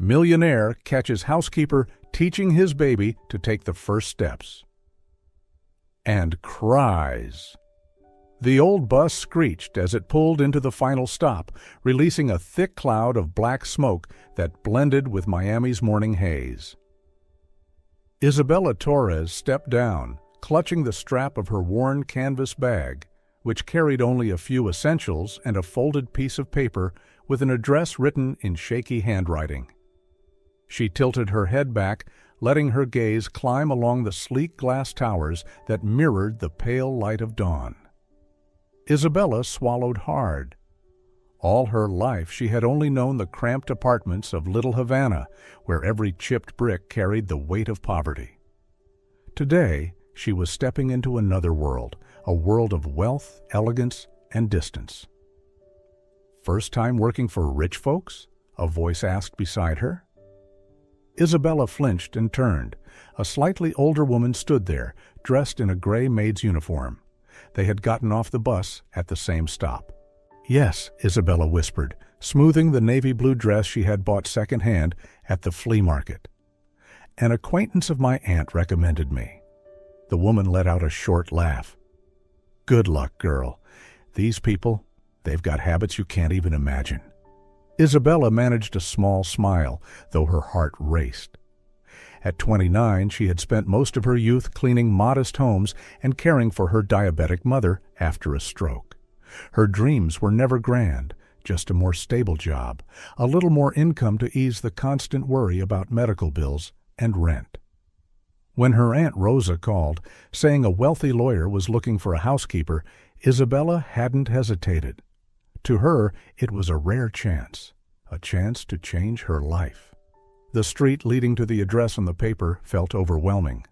Millionaire catches housekeeper teaching his baby to take the first steps. And Cries. The old bus screeched as it pulled into the final stop, releasing a thick cloud of black smoke that blended with Miami's morning haze. Isabella Torres stepped down, clutching the strap of her worn canvas bag, which carried only a few essentials and a folded piece of paper with an address written in shaky handwriting. She tilted her head back, letting her gaze climb along the sleek glass towers that mirrored the pale light of dawn. Isabella swallowed hard. All her life she had only known the cramped apartments of Little Havana, where every chipped brick carried the weight of poverty. Today, she was stepping into another world, a world of wealth, elegance, and distance. "First time working for rich folks?" a voice asked beside her. Isabella flinched and turned. A slightly older woman stood there, dressed in a gray maid's uniform. They had gotten off the bus at the same stop. "Yes," Isabella whispered, smoothing the navy blue dress she had bought secondhand at the flea market. "An acquaintance of my aunt recommended me." The woman let out a short laugh. "Good luck, girl. These people, they've got habits you can't even imagine." Isabella managed a small smile, though her heart raced. At 29, she had spent most of her youth cleaning modest homes and caring for her diabetic mother after a stroke. Her dreams were never grand, just a more stable job, a little more income to ease the constant worry about medical bills and rent. When her Aunt Rosa called, saying a wealthy lawyer was looking for a housekeeper, Isabella hadn't hesitated. To her, it was a rare chance, a chance to change her life. The street leading to the address on the paper felt overwhelming.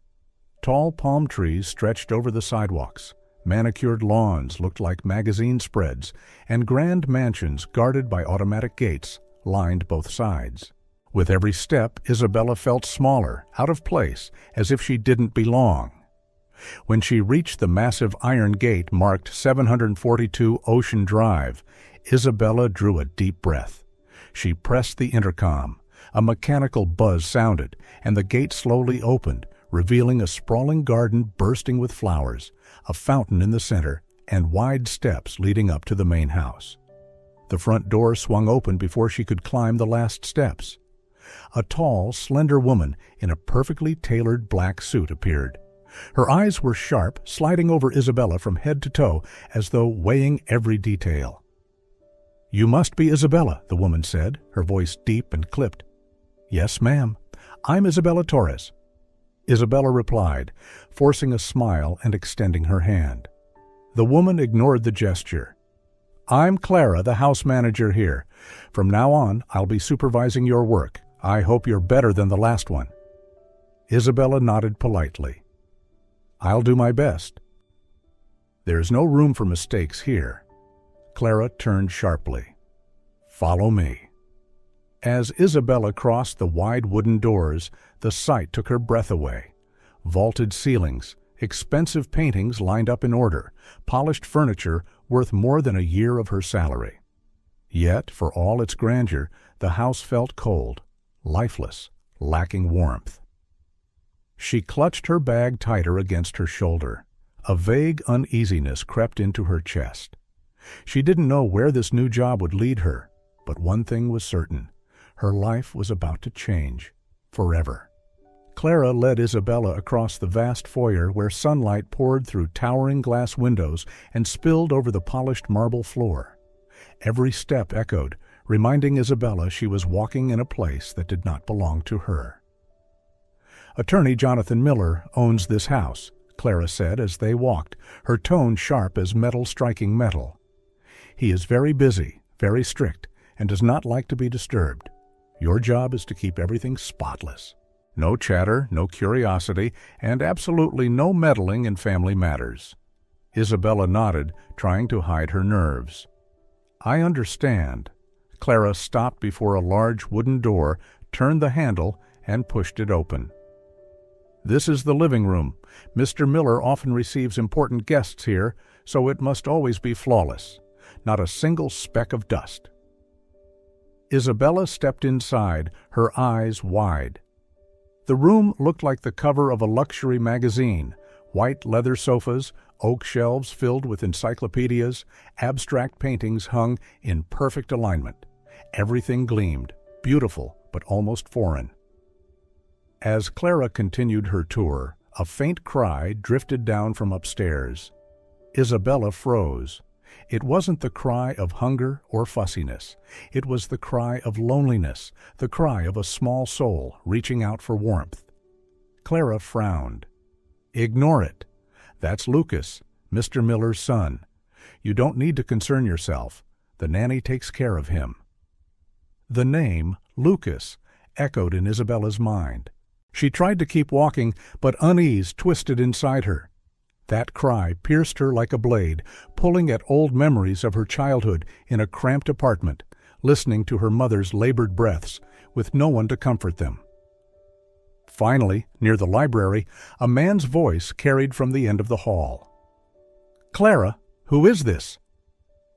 Tall palm trees stretched over the sidewalks, manicured lawns looked like magazine spreads, and grand mansions guarded by automatic gates lined both sides. With every step, Isabella felt smaller, out of place, as if she didn't belong. When she reached the massive iron gate marked 742 Ocean Drive, Isabella drew a deep breath. She pressed the intercom. A mechanical buzz sounded, and the gate slowly opened, revealing a sprawling garden bursting with flowers, a fountain in the center, and wide steps leading up to the main house. The front door swung open before she could climb the last steps. A tall, slender woman in a perfectly tailored black suit appeared. Her eyes were sharp, sliding over Isabella from head to toe, as though weighing every detail. "You must be Isabella," the woman said, her voice deep and clipped. "Yes, ma'am. I'm Isabella Torres." Isabella replied, forcing a smile and extending her hand. The woman ignored the gesture. "I'm Clara, the house manager here. From now on, I'll be supervising your work. I hope you're better than the last one." Isabella nodded politely. "I'll do my best." "There's no room for mistakes here." Clara turned sharply. "Follow me." As Isabella crossed the wide wooden doors, the sight took her breath away. Vaulted ceilings, expensive paintings lined up in order, polished furniture worth more than a year of her salary. Yet, for all its grandeur, the house felt cold, lifeless, lacking warmth. She clutched her bag tighter against her shoulder. A vague uneasiness crept into her chest. She didn't know where this new job would lead her, but one thing was certain. Her life was about to change, forever. Clara led Isabella across the vast foyer where sunlight poured through towering glass windows and spilled over the polished marble floor. Every step echoed, reminding Isabella she was walking in a place that did not belong to her. "Attorney Jonathan Miller owns this house," Clara said as they walked, her tone sharp as metal striking metal. "He is very busy, very strict, and does not like to be disturbed. Your job is to keep everything spotless. No chatter, no curiosity, and absolutely no meddling in family matters." Isabella nodded, trying to hide her nerves. "I understand." Clara stopped before a large wooden door, turned the handle, and pushed it open. "This is the living room. Mr. Miller often receives important guests here, so it must always be flawless. Not a single speck of dust." Isabella stepped inside, her eyes wide. The room looked like the cover of a luxury magazine: white leather sofas, oak shelves filled with encyclopedias, abstract paintings hung in perfect alignment. Everything gleamed, beautiful but almost foreign. As Clara continued her tour, a faint cry drifted down from upstairs. Isabella froze. It wasn't the cry of hunger or fussiness. It was the cry of loneliness, the cry of a small soul reaching out for warmth. Clara frowned. "Ignore it. That's Lucas, Mr. Miller's son. You don't need to concern yourself. The nanny takes care of him." The name, Lucas, echoed in Isabella's mind. She tried to keep walking, but unease twisted inside her. That cry pierced her like a blade, pulling at old memories of her childhood in a cramped apartment, listening to her mother's labored breaths, with no one to comfort them. Finally, near the library, a man's voice carried from the end of the hall. "Clara, who is this?"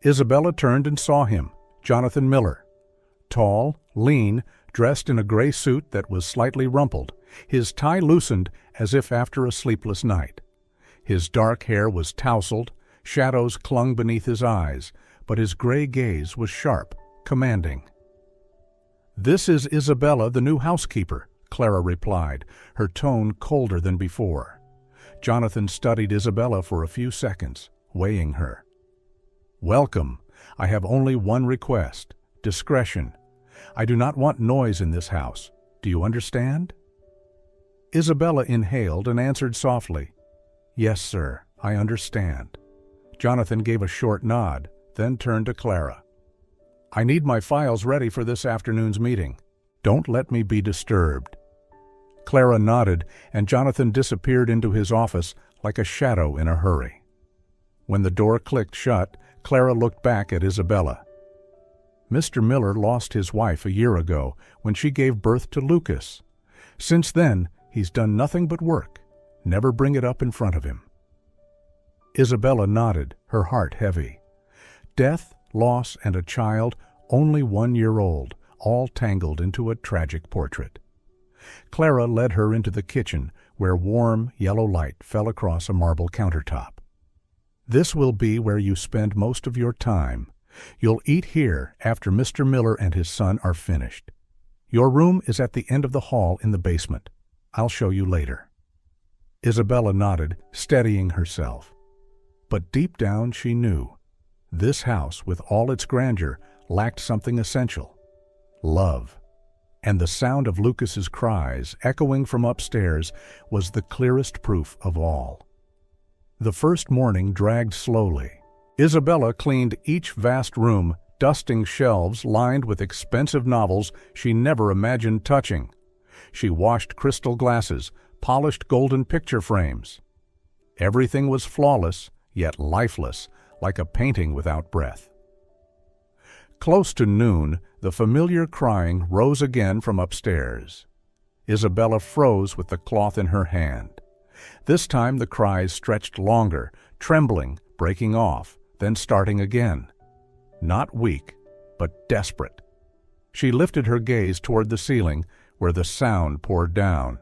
Isabella turned and saw him, Jonathan Miller. Tall, lean, dressed in a gray suit that was slightly rumpled, his tie loosened as if after a sleepless night. His dark hair was tousled, shadows clung beneath his eyes, but his gray gaze was sharp, commanding. "This is Isabella, the new housekeeper," Clara replied, her tone colder than before. Jonathan studied Isabella for a few seconds, weighing her. "Welcome. I have only one request: discretion. I do not want noise in this house. Do you understand?" Isabella inhaled and answered softly, "Yes, sir, I understand." Jonathan gave a short nod, then turned to Clara. "I need my files ready for this afternoon's meeting. Don't let me be disturbed." Clara nodded, and Jonathan disappeared into his office like a shadow in a hurry. When the door clicked shut, Clara looked back at Isabella. "Mr. Miller lost his wife a year ago when she gave birth to Lucas. Since then, he's done nothing but work. Never bring it up in front of him." Isabella nodded, her heart heavy. Death, loss, and a child only 1 year old, all tangled into a tragic portrait. Clara led her into the kitchen, where warm, yellow light fell across a marble countertop. "This will be where you spend most of your time. You'll eat here after Mr. Miller and his son are finished. Your room is at the end of the hall in the basement. I'll show you later." Isabella nodded, steadying herself. But deep down she knew. This house, with all its grandeur, lacked something essential: love. And the sound of Lucas's cries, echoing from upstairs, was the clearest proof of all. The first morning dragged slowly. Isabella cleaned each vast room, dusting shelves lined with expensive novels she never imagined touching. She washed crystal glasses, polished golden picture frames. Everything was flawless, yet lifeless, like a painting without breath. Close to noon, the familiar crying rose again from upstairs. Isabella froze with the cloth in her hand. This time the cries stretched longer, trembling, breaking off, then starting again. Not weak, but desperate. She lifted her gaze toward the ceiling, where the sound poured down.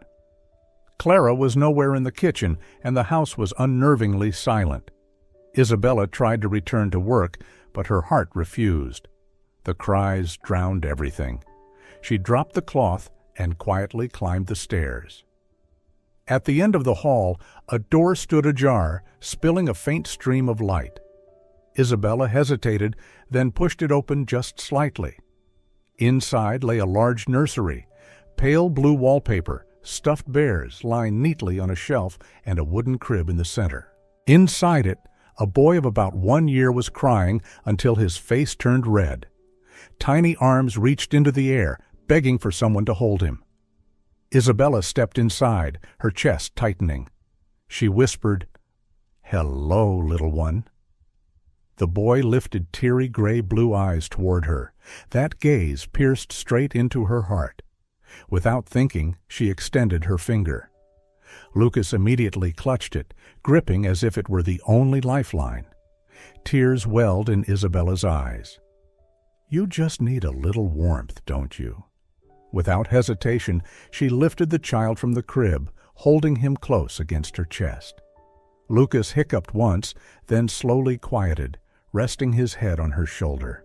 Clara was nowhere in the kitchen, and the house was unnervingly silent. Isabella tried to return to work, but her heart refused. The cries drowned everything. She dropped the cloth and quietly climbed the stairs. At the end of the hall, a door stood ajar, spilling a faint stream of light. Isabella hesitated, then pushed it open just slightly. Inside lay a large nursery, pale blue wallpaper, stuffed bears lying neatly on a shelf, and a wooden crib in the center. Inside it, a boy of about 1 year was crying until his face turned red. Tiny arms reached into the air, begging for someone to hold him. Isabella stepped inside, her chest tightening. She whispered, "Hello, little one." The boy lifted teary gray-blue eyes toward her. That gaze pierced straight into her heart. Without thinking, she extended her finger. Lucas immediately clutched it, gripping as if it were the only lifeline. Tears welled in Isabella's eyes. You just need a little warmth, don't you?" Without hesitation, she lifted the child from the crib, holding him close against her chest. Lucas hiccuped once, then slowly quieted, resting his head on her shoulder.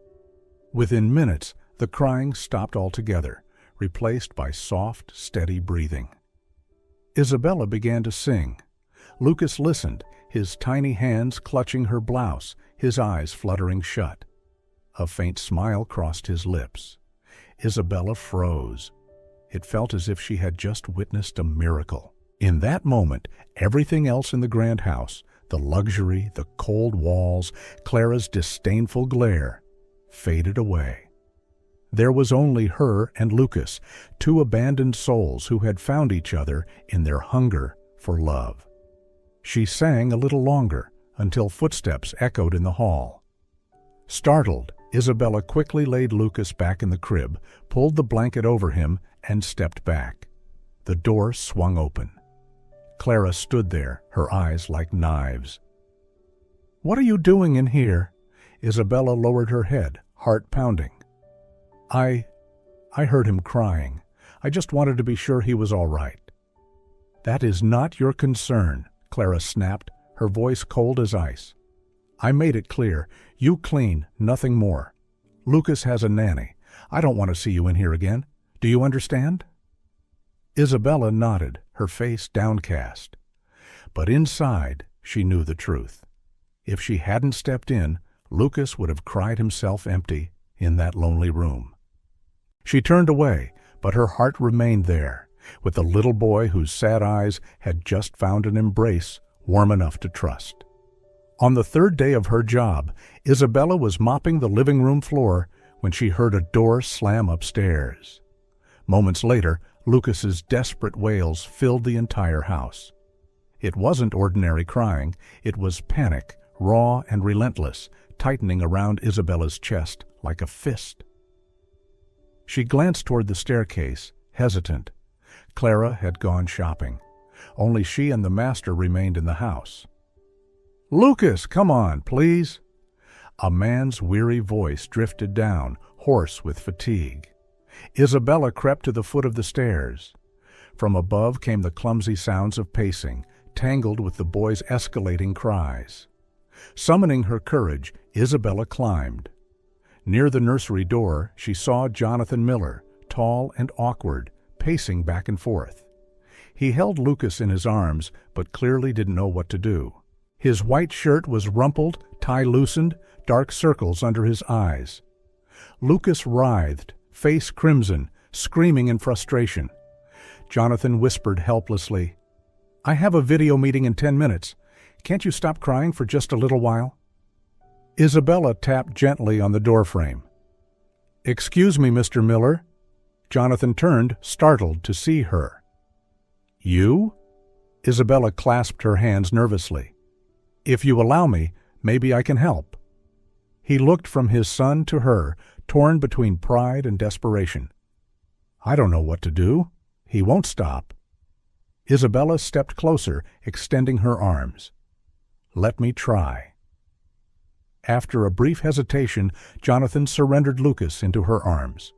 Within minutes, the crying stopped altogether, replaced by soft, steady breathing. Isabella began to sing. Lucas listened, his tiny hands clutching her blouse, his eyes fluttering shut. A faint smile crossed his lips. Isabella froze. It felt as if she had just witnessed a miracle. In that moment, everything else in the grand house, the luxury, the cold walls, Clara's disdainful glare, faded away. There was only her and Lucas, two abandoned souls who had found each other in their hunger for love. She sang a little longer, until footsteps echoed in the hall. Startled, Isabella quickly laid Lucas back in the crib, pulled the blanket over him, and stepped back. The door swung open. Clara stood there, her eyes like knives. "What are you doing in here?" Isabella lowered her head, heart pounding. I heard him crying. I just wanted to be sure he was all right." "That is not your concern," Clara snapped, her voice cold as ice. "I made it clear. You clean, nothing more. Lucas has a nanny. I don't want to see you in here again. Do you understand?" Isabella nodded, her face downcast. But inside, she knew the truth. If she hadn't stepped in, Lucas would have cried himself empty in that lonely room. She turned away, but her heart remained there, with the little boy whose sad eyes had just found an embrace warm enough to trust. On the third day of her job, Isabella was mopping the living room floor when she heard a door slam upstairs. Moments later, Lucas's desperate wails filled the entire house. It wasn't ordinary crying, it was panic, raw and relentless, tightening around Isabella's chest like a fist. She glanced toward the staircase, hesitant. Clara had gone shopping. Only she and the master remained in the house. "Lucas, come on, please." A man's weary voice drifted down, hoarse with fatigue. Isabella crept to the foot of the stairs. From above came the clumsy sounds of pacing, tangled with the boy's escalating cries. Summoning her courage, Isabella climbed. Near the nursery door, she saw Jonathan Miller, tall and awkward, pacing back and forth. He held Lucas in his arms, but clearly didn't know what to do. His white shirt was rumpled, tie loosened, dark circles under his eyes. Lucas writhed, face crimson, screaming in frustration. Jonathan whispered helplessly, "I have a video meeting in 10 minutes. Can't you stop crying for just a little while?" Isabella tapped gently on the doorframe. "Excuse me, Mr. Miller." Jonathan turned, startled to see her. "You?" Isabella clasped her hands nervously. "If you allow me, maybe I can help." He looked from his son to her, torn between pride and desperation. "I don't know what to do. He won't stop." Isabella stepped closer, extending her arms. "Let me try." After a brief hesitation, Jonathan surrendered Lucas into her arms.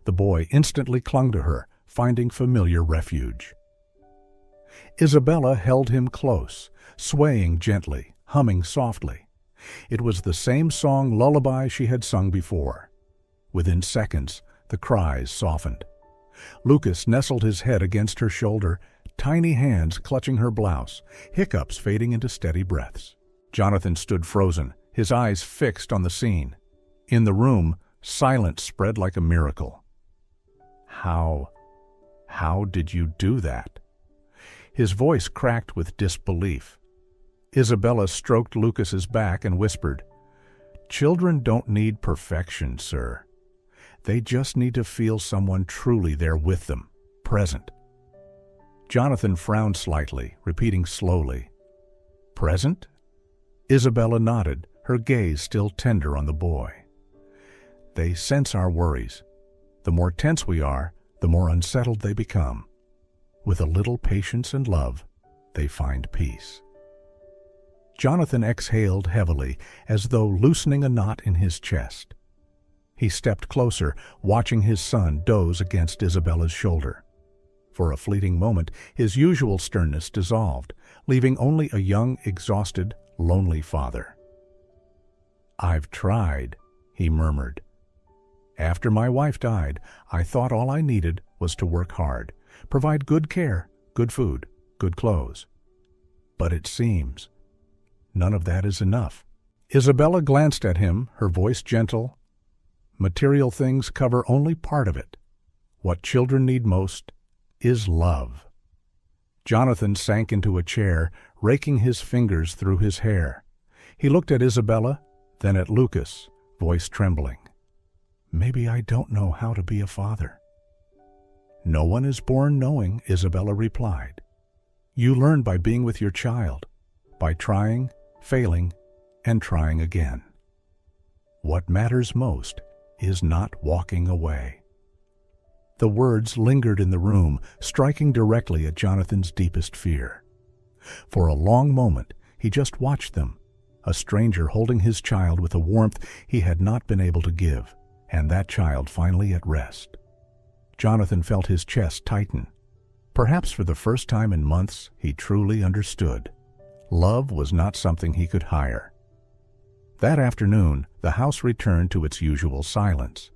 The boy instantly clung to her, finding familiar refuge. Isabella held him close, swaying gently, humming softly. It was the same song lullaby she had sung before. Within seconds, the cries softened. Lucas nestled his head against her shoulder, tiny hands clutching her blouse, hiccups fading into steady breaths. Jonathan stood frozen, his eyes fixed on the scene. In the room, silence spread like a miracle. How did you do that?" His voice cracked with disbelief. Isabella stroked Lucas's back and whispered, "Children don't need perfection, sir. They just need to feel someone truly there with them, present." Jonathan frowned slightly, repeating slowly, "Present?" Isabella nodded, her gaze still tender on the boy. "They sense our worries. The more tense we are, the more unsettled they become. With a little patience and love, they find peace." Jonathan exhaled heavily, as though loosening a knot in his chest. He stepped closer, watching his son doze against Isabella's shoulder. For a fleeting moment, his usual sternness dissolved, leaving only a young, exhausted, lonely father. "I've tried," he murmured. "After my wife died, I thought all I needed was to work hard, provide good care, good food, good clothes. But it seems none of that is enough." Isabella glanced at him, her voice gentle. "Material things cover only part of it. What children need most is love." Jonathan sank into a chair, raking his fingers through his hair. He looked at Isabella, then at Lucas, voice trembling. "Maybe I don't know how to be a father." "No one is born knowing," Isabella replied. "You learn by being with your child, by trying, failing, and trying again. What matters most is not walking away." The words lingered in the room, striking directly at Jonathan's deepest fear. For a long moment, he just watched them, a stranger holding his child with a warmth he had not been able to give, and that child finally at rest. Jonathan felt his chest tighten. Perhaps for the first time in months, he truly understood. Love was not something he could hire. That afternoon, the house returned to its usual silence.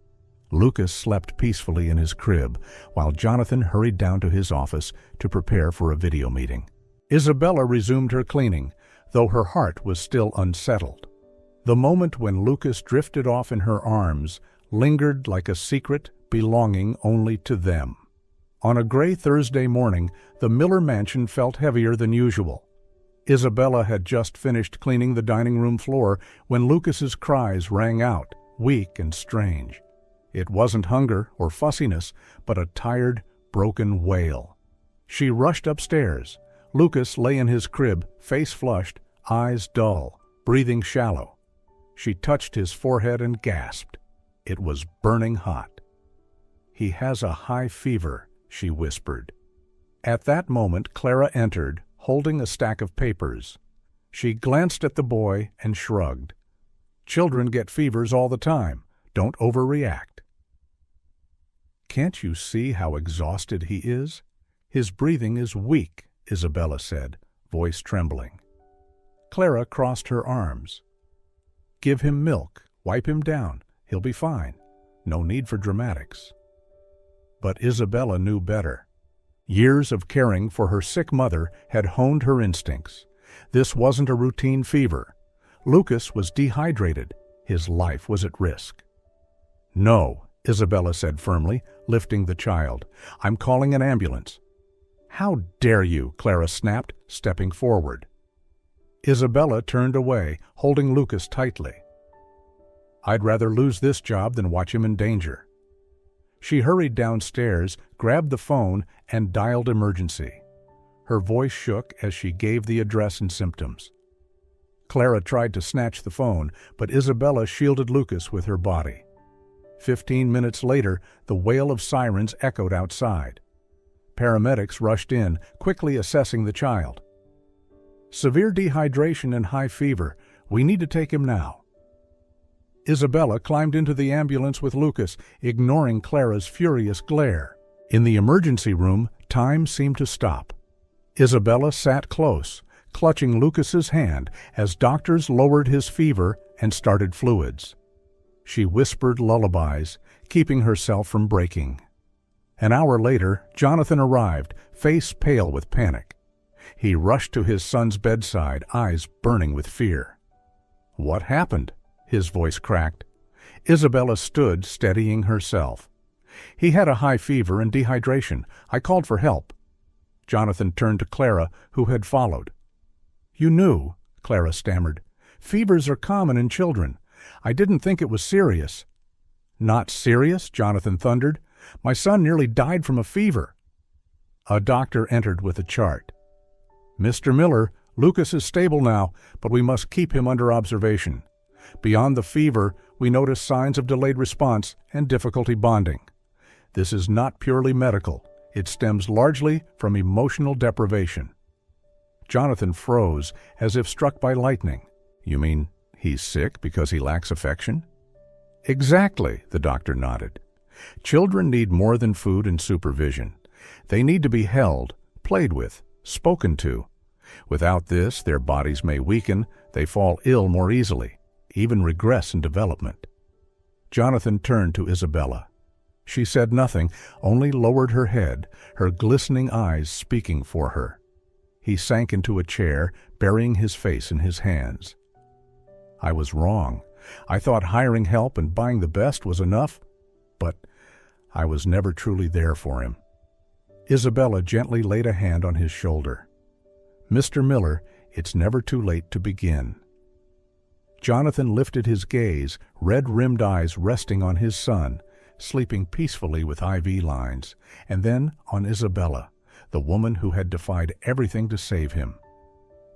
Lucas slept peacefully in his crib, while Jonathan hurried down to his office to prepare for a video meeting. Isabella resumed her cleaning, though her heart was still unsettled. The moment when Lucas drifted off in her arms lingered like a secret belonging only to them. On a gray Thursday morning, the Miller mansion felt heavier than usual. Isabella had just finished cleaning the dining room floor when Lucas's cries rang out, weak and strange. It wasn't hunger or fussiness, but a tired, broken wail. She rushed upstairs. Lucas lay in his crib, face flushed, eyes dull, breathing shallow. She touched his forehead and gasped. It was burning hot. "He has a high fever," she whispered. At that moment, Clara entered, holding a stack of papers. She glanced at the boy and shrugged. "Children get fevers all the time. Don't overreact." "Can't you see how exhausted he is? His breathing is weak," Isabella said, voice trembling. Clara crossed her arms. "Give him milk, wipe him down. He'll be fine. No need for dramatics." But Isabella knew better. Years of caring for her sick mother had honed her instincts. This wasn't a routine fever. Lucas was dehydrated. His life was at risk. "No," Isabella said firmly, lifting the child. "I'm calling an ambulance." "How dare you?" Clara snapped, stepping forward. Isabella turned away, holding Lucas tightly. "I'd rather lose this job than watch him in danger." She hurried downstairs, grabbed the phone, and dialed emergency. Her voice shook as she gave the address and symptoms. Clara tried to snatch the phone, but Isabella shielded Lucas with her body. 15 minutes later, the wail of sirens echoed outside. Paramedics rushed in, quickly assessing the child. "Severe dehydration and high fever. We need to take him now." Isabella climbed into the ambulance with Lucas, ignoring Clara's furious glare. In the emergency room, time seemed to stop. Isabella sat close, clutching Lucas's hand as doctors lowered his fever and started fluids. She whispered lullabies, keeping herself from breaking. An hour later, Jonathan arrived, face pale with panic. He rushed to his son's bedside, eyes burning with fear. "What happened?" His voice cracked. Isabella stood, steadying herself. "He had a high fever and dehydration. I called for help." Jonathan turned to Clara, who had followed. "You knew," Clara stammered. "Fevers are common in children. I didn't think it was serious." "Not serious?" Jonathan thundered. "My son nearly died from a fever." A doctor entered with a chart. "Mr. Miller, Lucas is stable now, but we must keep him under observation. Beyond the fever, we notice signs of delayed response and difficulty bonding. This is not purely medical. It stems largely from emotional deprivation." Jonathan froze, as if struck by lightning. "You mean he's sick because he lacks affection?" Exactly, the doctor nodded. Children need more than food and supervision. They need to be held, played with, spoken to. Without this, their bodies may weaken, they fall ill more easily, even regress in development. Jonathan turned to Isabella. She said nothing, only lowered her head, her glistening eyes speaking for her. He sank into a chair, burying his face in his hands. I was wrong. I thought hiring help and buying the best was enough, but I was never truly there for him. Isabella gently laid a hand on his shoulder. Mr. Miller, it's never too late to begin. Jonathan lifted his gaze, red-rimmed eyes resting on his son, sleeping peacefully with IV lines, and then on Isabella, the woman who had defied everything to save him.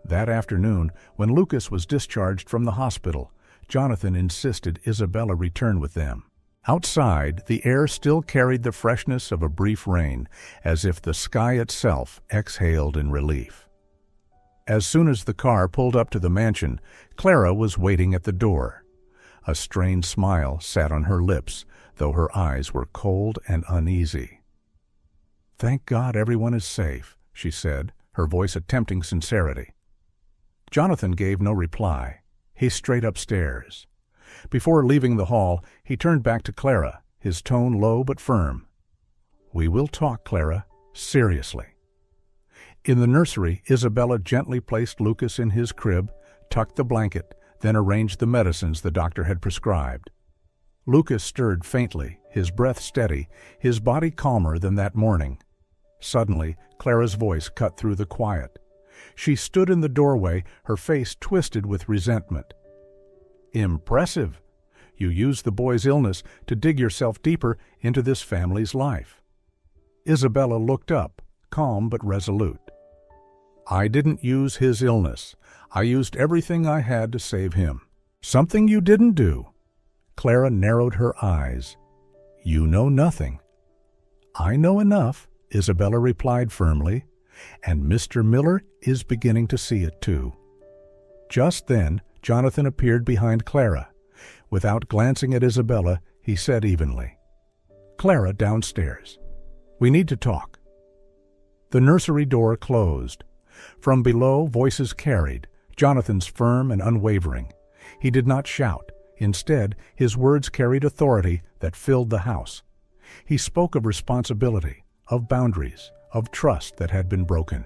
That afternoon, when Lucas was discharged from the hospital, Jonathan insisted Isabella return with them. Outside, the air still carried the freshness of a brief rain, as if the sky itself exhaled in relief. As soon as the car pulled up to the mansion, Clara was waiting at the door. A strained smile sat on her lips, though her eyes were cold and uneasy. "Thank God everyone is safe," she said, her voice attempting sincerity. Jonathan gave no reply. He strayed upstairs. Before leaving the hall, he turned back to Clara, his tone low but firm. "We will talk, Clara, seriously." In the nursery, Isabella gently placed Lucas in his crib, tucked the blanket, then arranged the medicines the doctor had prescribed. Lucas stirred faintly, his breath steady, his body calmer than that morning. Suddenly, Clara's voice cut through the quiet. She stood in the doorway, her face twisted with resentment. "Impressive! You used the boy's illness to dig yourself deeper into this family's life." Isabella looked up, calm but resolute. "I didn't use his illness. I used everything I had to save him." "Something you didn't do." Clara narrowed her eyes. "You know nothing." "I know enough," Isabella replied firmly, "and Mr. Miller is beginning to see it too." Just then, Jonathan appeared behind Clara. Without glancing at Isabella, he said evenly, "Clara, downstairs. We need to talk." The nursery door closed. From below, voices carried, Jonathan's firm and unwavering. He did not shout. Instead, his words carried authority that filled the house. He spoke of responsibility, of boundaries, of trust that had been broken.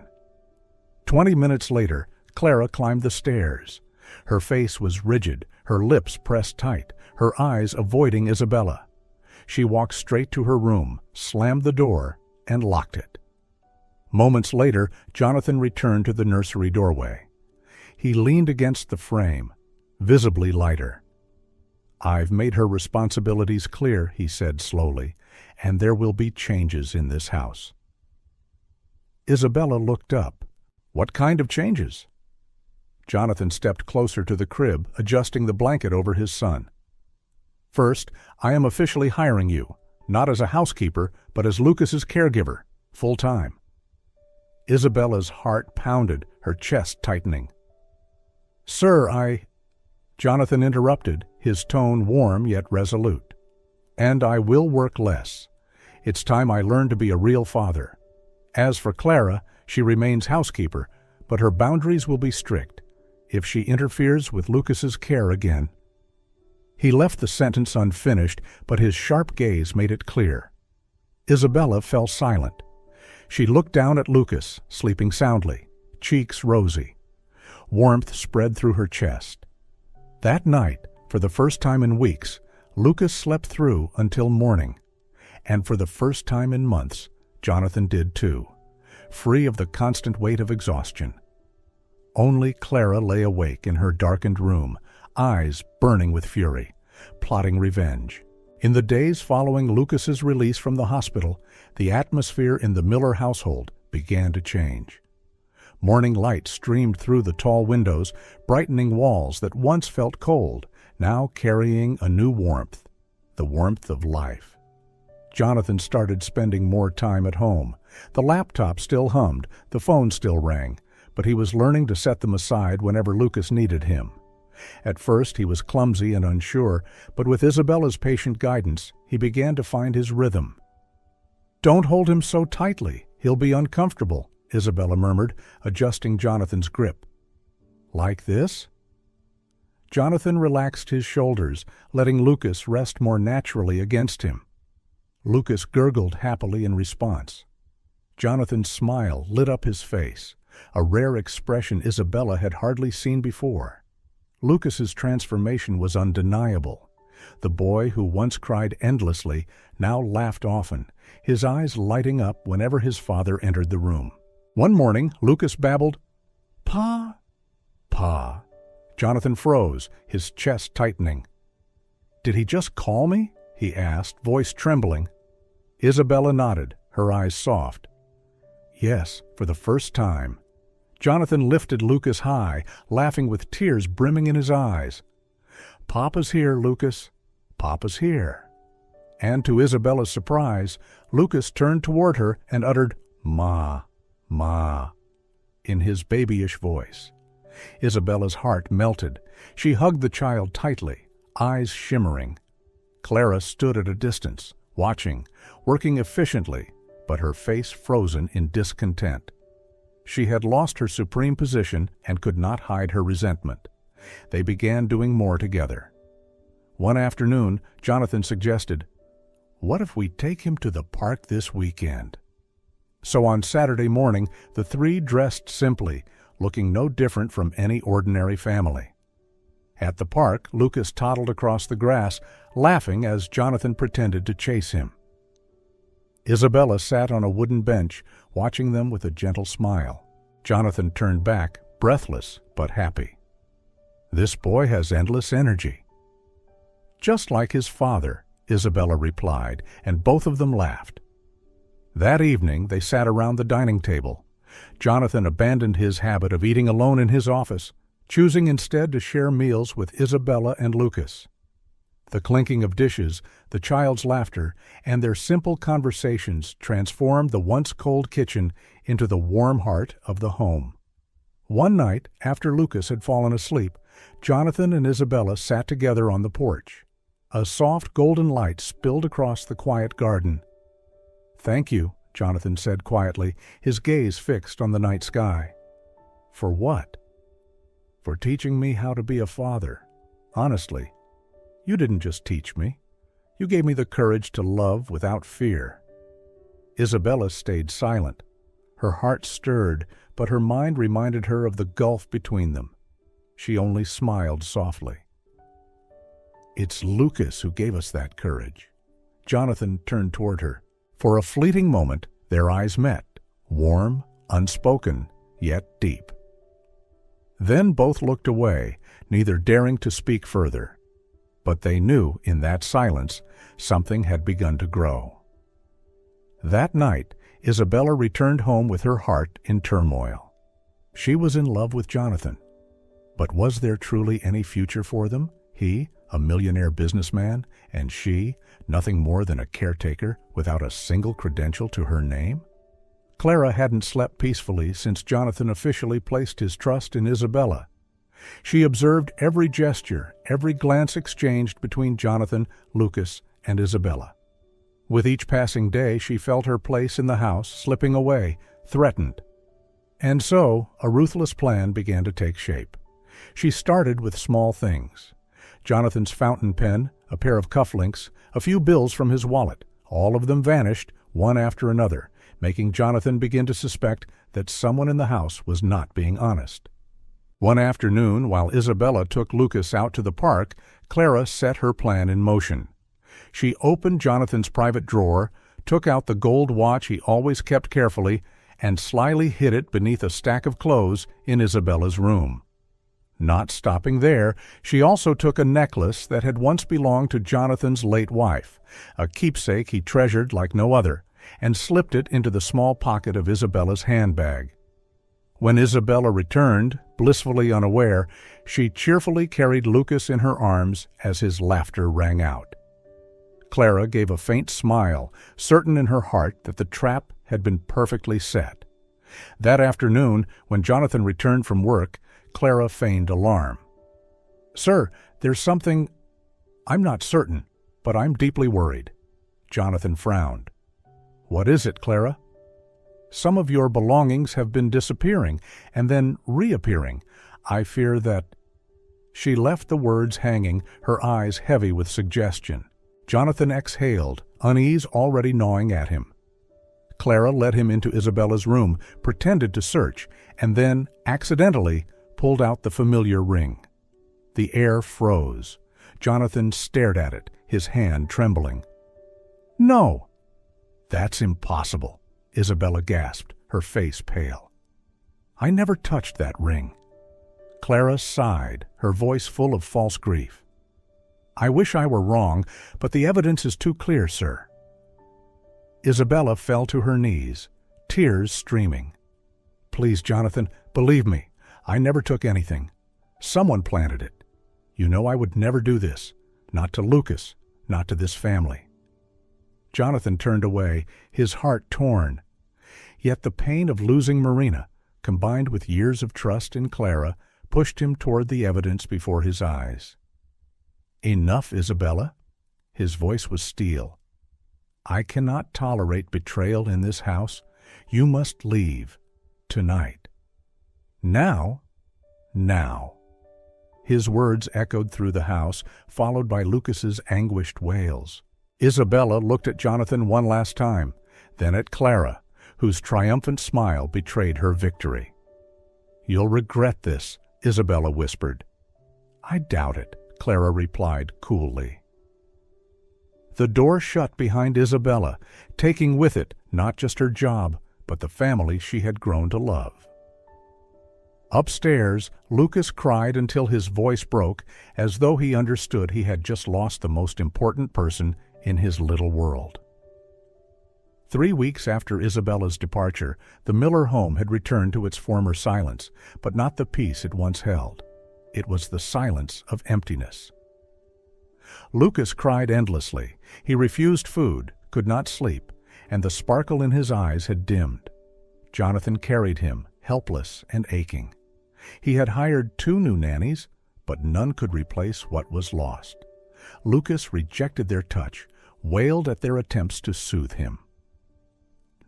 20 minutes later, Clara climbed the stairs. Her face was rigid, her lips pressed tight, her eyes avoiding Isabella. She walked straight to her room, slammed the door, and locked it. Moments later, Jonathan returned to the nursery doorway. He leaned against the frame, visibly lighter. "I've made her responsibilities clear," he said slowly, "and there will be changes in this house." Isabella looked up. "What kind of changes?" Jonathan stepped closer to the crib, adjusting the blanket over his son. "First, I am officially hiring you, not as a housekeeper, but as Lucas's caregiver, full-time." Isabella's heart pounded, her chest tightening. "Sir, Jonathan interrupted, his tone warm yet resolute. "And I will work less. It's time I learned to be a real father. As for Clara, she remains housekeeper, but her boundaries will be strict. If she interferes with Lucas's care again—" He left the sentence unfinished, but his sharp gaze made it clear. Isabella fell silent. She looked down at Lucas, sleeping soundly, cheeks rosy. Warmth spread through her chest. That night, for the first time in weeks, Lucas slept through until morning. And for the first time in months, Jonathan did too, free of the constant weight of exhaustion. Only Clara lay awake in her darkened room, eyes burning with fury, plotting revenge. In the days following Lucas's release from the hospital, the atmosphere in the Miller household began to change. Morning light streamed through the tall windows, brightening walls that once felt cold, now carrying a new warmth, the warmth of life. Jonathan started spending more time at home. The laptop still hummed, the phone still rang, but he was learning to set them aside whenever Lucas needed him. At first he was clumsy and unsure, but with Isabella's patient guidance, he began to find his rhythm. "Don't hold him so tightly. He'll be uncomfortable," Isabella murmured, adjusting Jonathan's grip. "Like this?" Jonathan relaxed his shoulders, letting Lucas rest more naturally against him. Lucas gurgled happily in response. Jonathan's smile lit up his face, a rare expression Isabella had hardly seen before. Lucas's transformation was undeniable. The boy who once cried endlessly now laughed often, his eyes lighting up whenever his father entered the room. One morning, Lucas babbled, "Pa, Pa." Jonathan froze, his chest tightening. "Did he just call me?" he asked, voice trembling. Isabella nodded, her eyes soft. "Yes, for the first time." Jonathan lifted Lucas high, laughing with tears brimming in his eyes. "Papa's here, Lucas. Papa's here." And to Isabella's surprise, Lucas turned toward her and uttered, "Ma, Ma," in his babyish voice. Isabella's heart melted. She hugged the child tightly, eyes shimmering. Clara stood at a distance, watching, working efficiently, but her face frozen in discontent. She had lost her supreme position and could not hide her resentment. They began doing more together. One afternoon, Jonathan suggested, "What if we take him to the park this weekend?" So on Saturday morning, the three dressed simply, looking no different from any ordinary family. At the park, Lucas toddled across the grass, laughing as Jonathan pretended to chase him. Isabella sat on a wooden bench, watching them with a gentle smile. Jonathan turned back, breathless but happy. "This boy has endless energy." "Just like his father," Isabella replied, and both of them laughed. That evening they sat around the dining table. Jonathan abandoned his habit of eating alone in his office, choosing instead to share meals with Isabella and Lucas. The clinking of dishes, the child's laughter, and their simple conversations transformed the once cold kitchen into the warm heart of the home. One night, after Lucas had fallen asleep, Jonathan and Isabella sat together on the porch. A soft golden light spilled across the quiet garden. "Thank you," Jonathan said quietly, his gaze fixed on the night sky. "For what?" "For teaching me how to be a father. Honestly, you didn't just teach me. You gave me the courage to love without fear." Isabella stayed silent. Her heart stirred, but her mind reminded her of the gulf between them. She only smiled softly. "It's Lucas who gave us that courage." Jonathan turned toward her. For a fleeting moment, their eyes met, warm, unspoken, yet deep. Then both looked away, neither daring to speak further. But they knew, in that silence, something had begun to grow. That night, Isabella returned home with her heart in turmoil. She was in love with Jonathan. But was there truly any future for them? He, a millionaire businessman, and she, nothing more than a caretaker without a single credential to her name? Clara hadn't slept peacefully since Jonathan officially placed his trust in Isabella. She observed every gesture, every glance exchanged between Jonathan, Lucas, and Isabella. With each passing day, she felt her place in the house slipping away, threatened. And so, a ruthless plan began to take shape. She started with small things. Jonathan's fountain pen, a pair of cufflinks, a few bills from his wallet. All of them vanished, one after another, making Jonathan begin to suspect that someone in the house was not being honest. One afternoon, while Isabella took Lucas out to the park, Clara set her plan in motion. She opened Jonathan's private drawer, took out the gold watch he always kept carefully, and slyly hid it beneath a stack of clothes in Isabella's room. Not stopping there, she also took a necklace that had once belonged to Jonathan's late wife, a keepsake he treasured like no other, and slipped it into the small pocket of Isabella's handbag. When Isabella returned, blissfully unaware, she cheerfully carried Lucas in her arms as his laughter rang out. Clara gave a faint smile, certain in her heart that the trap had been perfectly set. That afternoon, when Jonathan returned from work, Clara feigned alarm. Sir, there's something. I'm not certain, but I'm deeply worried. Jonathan frowned. What is it, Clara? Some of your belongings have been disappearing and then reappearing. I fear that... She left the words hanging, her eyes heavy with suggestion. Jonathan exhaled, unease already gnawing at him. Clara led him into Isabella's room, pretended to search, and then, accidentally, pulled out the familiar ring. The air froze. Jonathan stared at it, his hand trembling. No! That's impossible, Isabella gasped, her face pale. I never touched that ring. Clara sighed, her voice full of false grief. I wish I were wrong, but the evidence is too clear, sir. Isabella fell to her knees, tears streaming. Please, Jonathan, believe me, I never took anything. Someone planted it. You know I would never do this, not to Lucas, not to this family. Jonathan turned away, his heart torn. Yet the pain of losing Marina, combined with years of trust in Clara, pushed him toward the evidence before his eyes. Enough, Isabella. His voice was steel. I cannot tolerate betrayal in this house. You must leave. Tonight. Now? Now. His words echoed through the house, followed by Lucas's anguished wails. Isabella looked at Jonathan one last time, then at Clara, whose triumphant smile betrayed her victory. You'll regret this, Isabella whispered. I doubt it, Clara replied coolly. The door shut behind Isabella, taking with it not just her job, but the family she had grown to love. Upstairs, Lucas cried until his voice broke, as though he understood he had just lost the most important person in his little world. 3 weeks after Isabella's departure, the Miller home had returned to its former silence, but not the peace it once held. It was the silence of emptiness. Lucas cried endlessly. He refused food, could not sleep, and the sparkle in his eyes had dimmed. Jonathan carried him, helpless and aching. He had hired 2 new nannies, but none could replace what was lost. Lucas rejected their touch, wailed at their attempts to soothe him.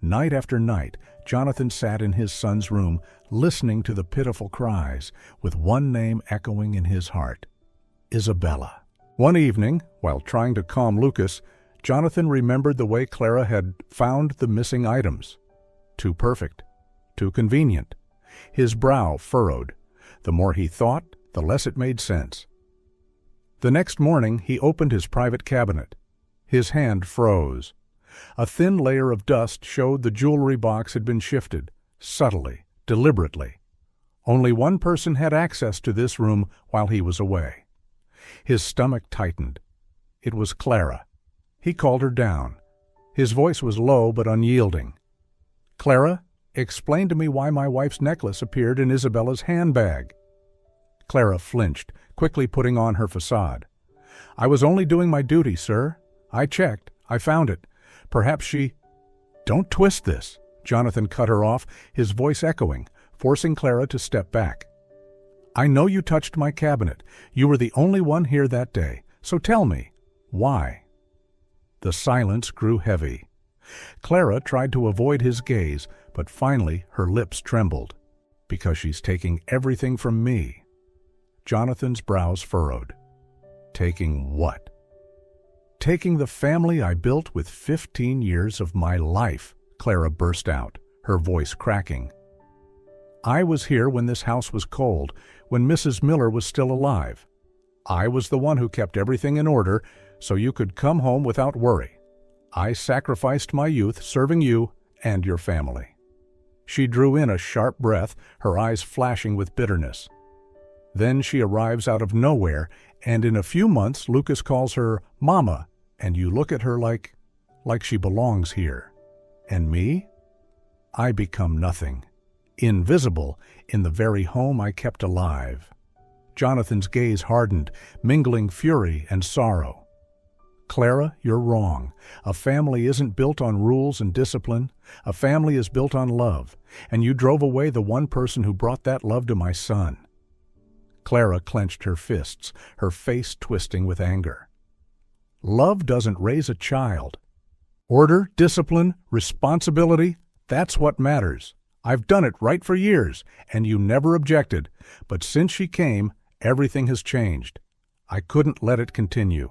Night after night, Jonathan sat in his son's room, listening to the pitiful cries, with one name echoing in his heart: Isabella. One evening, while trying to calm Lucas, Jonathan remembered the way Clara had found the missing items. Too perfect, too convenient. His brow furrowed. The more he thought, the less it made sense. The next morning, he opened his private cabinet. His hand froze. A thin layer of dust showed the jewelry box had been shifted, subtly, deliberately. Only one person had access to this room while he was away. His stomach tightened. It was Clara. He called her down. His voice was low but unyielding. Clara, explain to me why my wife's necklace appeared in Isabella's handbag. Clara flinched, quickly putting on her facade. I was only doing my duty, sir. I checked. I found it. Perhaps she... Don't twist this. Jonathan cut her off, his voice echoing, forcing Clara to step back. I know you touched my cabinet. You were the only one here that day. So tell me, why? The silence grew heavy. Clara tried to avoid his gaze, but finally her lips trembled. Because she's taking everything from me. Jonathan's brows furrowed. Taking what? Taking the family I built with 15 years of my life, Clara burst out, her voice cracking. I was here when this house was cold, when Mrs. Miller was still alive. I was the one who kept everything in order so you could come home without worry. I sacrificed my youth serving you and your family. She drew in a sharp breath, her eyes flashing with bitterness. Then she arrives out of nowhere, and in a few months Lucas calls her Mama, and you look at her like she belongs here. And me? I become nothing. Invisible in the very home I kept alive. Jonathan's gaze hardened, mingling fury and sorrow. Clara, you're wrong. A family isn't built on rules and discipline. A family is built on love, and you drove away the one person who brought that love to my son. Clara clenched her fists, her face twisting with anger. Love doesn't raise a child. Order, discipline, responsibility, that's what matters. I've done it right for years, and you never objected, but since she came, everything has changed. I couldn't let it continue.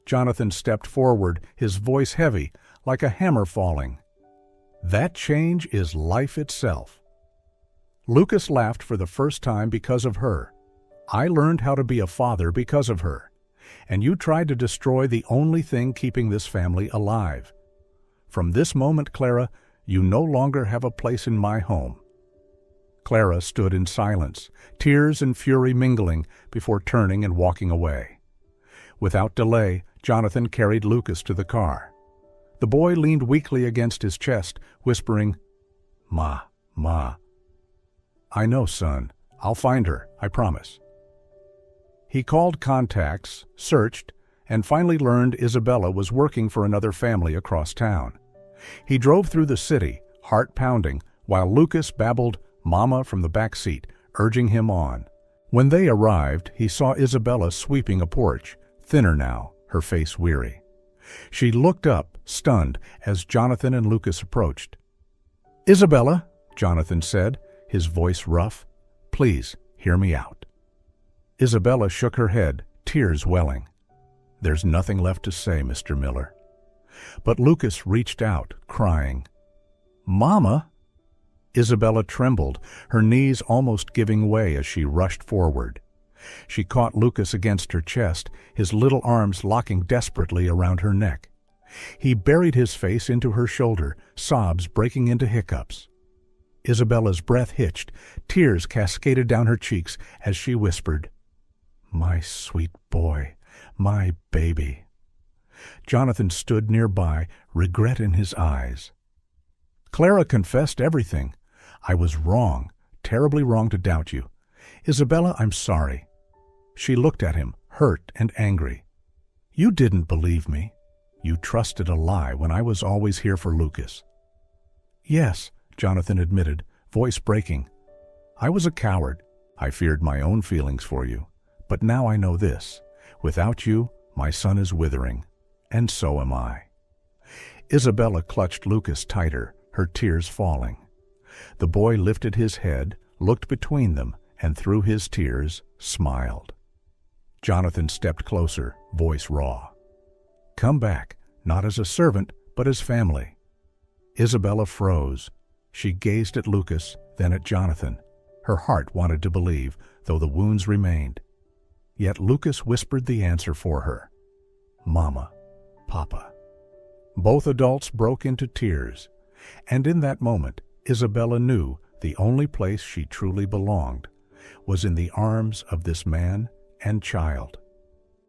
Jonathan stepped forward, his voice heavy, like a hammer falling. That change is life itself. Lucas laughed for the first time because of her. I learned how to be a father because of her. And you tried to destroy the only thing keeping this family alive. From this moment, Clara, you no longer have a place in my home. Clara stood in silence, tears and fury mingling, before turning and walking away. Without delay, Jonathan carried Lucas to the car. The boy leaned weakly against his chest, whispering, "Ma, Ma." "I know, son. I'll find her, I promise." He called contacts, searched, and finally learned Isabella was working for another family across town. He drove through the city, heart pounding, while Lucas babbled "Mama" from the back seat, urging him on. When they arrived, he saw Isabella sweeping a porch, thinner now, her face weary. She looked up, stunned, as Jonathan and Lucas approached. "Isabella," Jonathan said, his voice rough, "please, hear me out." Isabella shook her head, tears welling. "There's nothing left to say, Mr. Miller." But Lucas reached out, crying, "Mama!" Isabella trembled, her knees almost giving way as she rushed forward. She caught Lucas against her chest, his little arms locking desperately around her neck. He buried his face into her shoulder, sobs breaking into hiccups. Isabella's breath hitched, tears cascaded down her cheeks as she whispered, "My sweet boy, my baby." Jonathan stood nearby, regret in his eyes. Clara confessed everything. "I was wrong, terribly wrong to doubt you. Isabella, I'm sorry." She looked at him, hurt and angry. "You didn't believe me. You trusted a lie when I was always here for Lucas." "Yes," Jonathan admitted, voice breaking. "I was a coward. I feared my own feelings for you. But now I know this. Without you, my son is withering. And so am I." Isabella clutched Lucas tighter, her tears falling. The boy lifted his head, looked between them, and through his tears, smiled. Jonathan stepped closer, voice raw. "Come back, not as a servant, but as family." Isabella froze. She gazed at Lucas, then at Jonathan. Her heart wanted to believe, though the wounds remained. Yet Lucas whispered the answer for her. "Mama, Papa." Both adults broke into tears, and in that moment, Isabella knew the only place she truly belonged was in the arms of this man and child.